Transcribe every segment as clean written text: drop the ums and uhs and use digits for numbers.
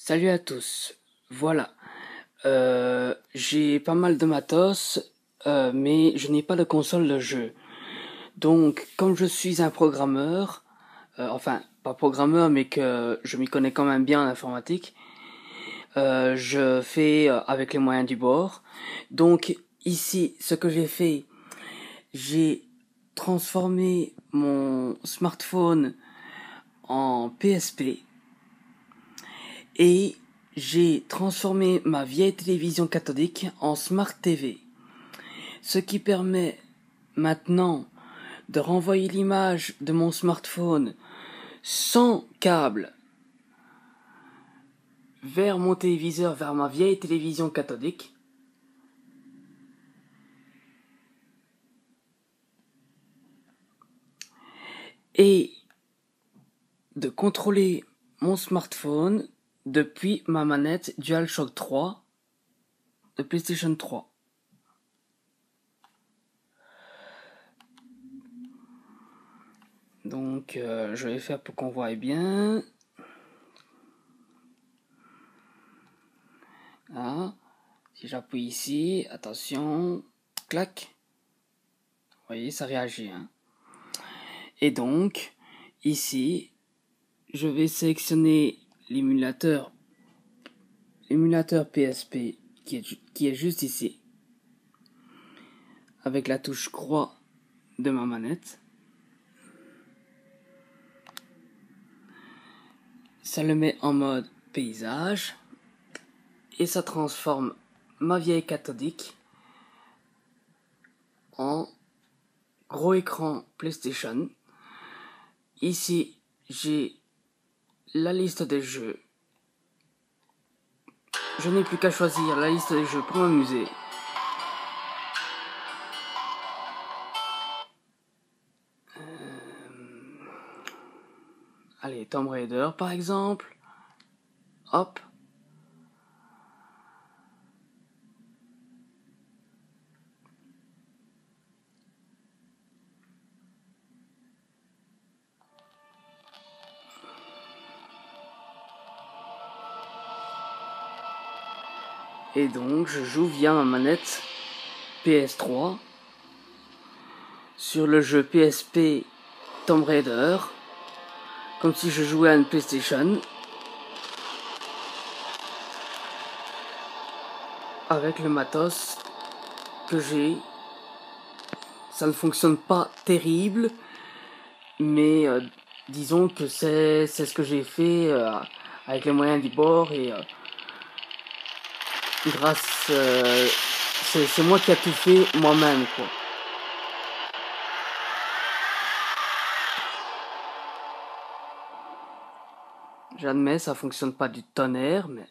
Salut à tous. Voilà. J'ai pas mal de matos, mais je n'ai pas de console de jeu. Donc, comme je suis un programmeur, enfin, pas programmeur, mais que je m'y connais quand même bien en informatique, je fais avec les moyens du bord. Donc, ici, ce que j'ai fait, j'ai transformé mon smartphone en PSP et j'ai transformé ma vieille télévision cathodique en Smart TV, ce qui permet maintenant de renvoyer l'image de mon smartphone sans câble vers mon téléviseur, vers ma vieille télévision cathodique, et de contrôler mon smartphone depuis ma manette DualShock 3 de PlayStation 3. Donc je vais faire pour qu'on voie bien. Ah, si j'appuie ici, attention, clac. Vous voyez, ça réagit. Hein. Et donc, ici, je vais sélectionner l'émulateur PSP qui est juste ici, avec la touche croix de ma manette. Ça le met en mode paysage et ça transforme ma vieille cathodique en gros écran PlayStation. Ici, j'ai la liste des jeux. Je n'ai plus qu'à choisir la liste des jeux pour m'amuser. Allez, Tomb Raider par exemple. Hop. Et donc je joue via ma manette PS3 sur le jeu PSP Tomb Raider, comme si je jouais à une PlayStation, avec le matos que j'ai. Ça ne fonctionne pas terrible, mais disons que c'est ce que j'ai fait avec les moyens du bord et grâce c'est moi qui a tout fait moi-même quoi. J'admets, ça fonctionne pas du tonnerre, mais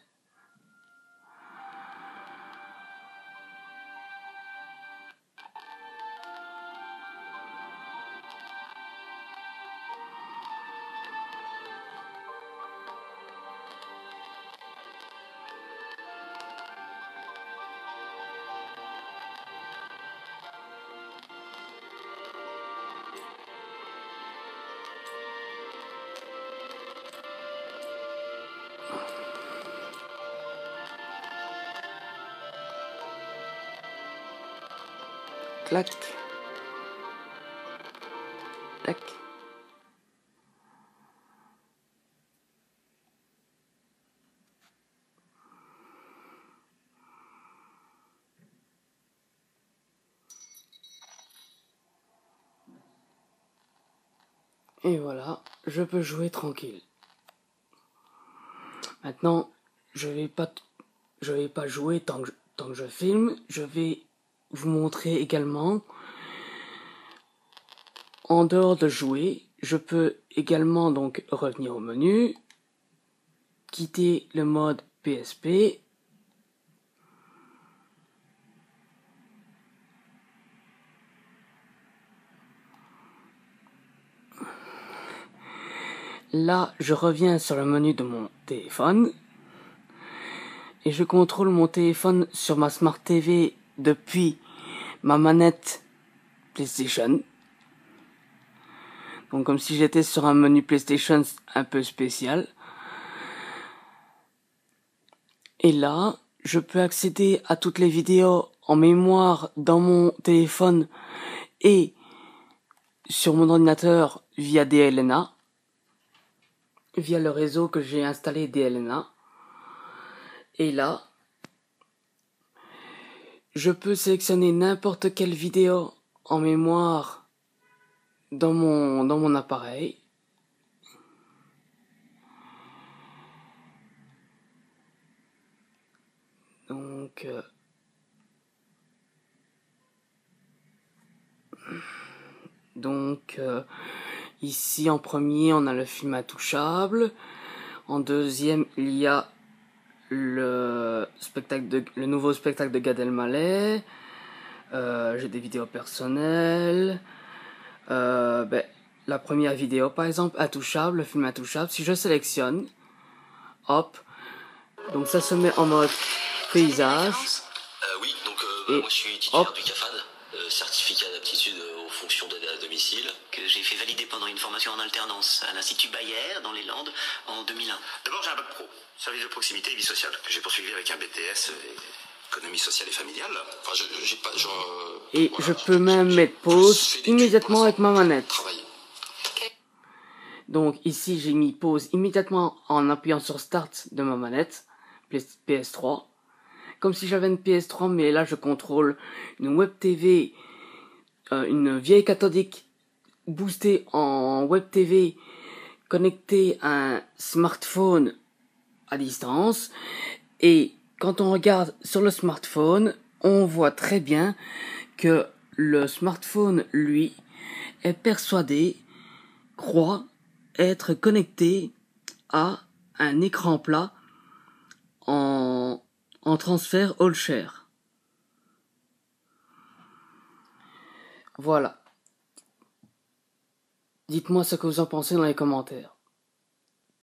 clac, tac. Et voilà, je peux jouer tranquille. Maintenant, je vais pas jouer tant que je filme. Je vais vous montrer également, en dehors de jouer, je peux également donc revenir au menu, quitter le mode PSP, là je reviens sur le menu de mon téléphone et je contrôle mon téléphone sur ma Smart TV depuis ma manette PlayStation. Donc comme si j'étais sur un menu PlayStation un peu spécial. Et là, je peux accéder à toutes les vidéos en mémoire dans mon téléphone et sur mon ordinateur via DLNA, via le réseau que j'ai installé DLNA. Et là, je peux sélectionner n'importe quelle vidéo en mémoire dans mon appareil. Donc, ici en premier, on a le film Intouchable. En deuxième, il y a le nouveau spectacle de Gad Elmaleh. J'ai des vidéos personnelles. La première vidéo, par exemple, Intouchable, le film Intouchable. Si je sélectionne, hop, donc ça se met en mode paysage. Oui, donc et moi je suis titulaire hop, du CAFAD, certificat d'aptitude aux fonctions d'aide à domicile, que j'ai fait valider pendant une formation en alternance à l'Institut Bayer dans les Landes en 2001. D'abord j'ai un bac pro, service de proximité et vie sociale, que j'ai poursuivi avec un BTS économie sociale et familiale. Enfin, j'ai pas, et voilà, je peux même mettre pause immédiatement avec ma manette. Travailler. Donc ici j'ai mis pause immédiatement en appuyant sur Start de ma manette PS3. Comme si j'avais une PS3, mais là je contrôle une web TV, une vieille cathodique boostée en web TV connectée à un smartphone à distance. Et quand on regarde sur le smartphone, on voit très bien que le smartphone, lui, est persuadé, croit être connecté à un écran plat en transfert all share. Voilà. Dites-moi ce que vous en pensez dans les commentaires.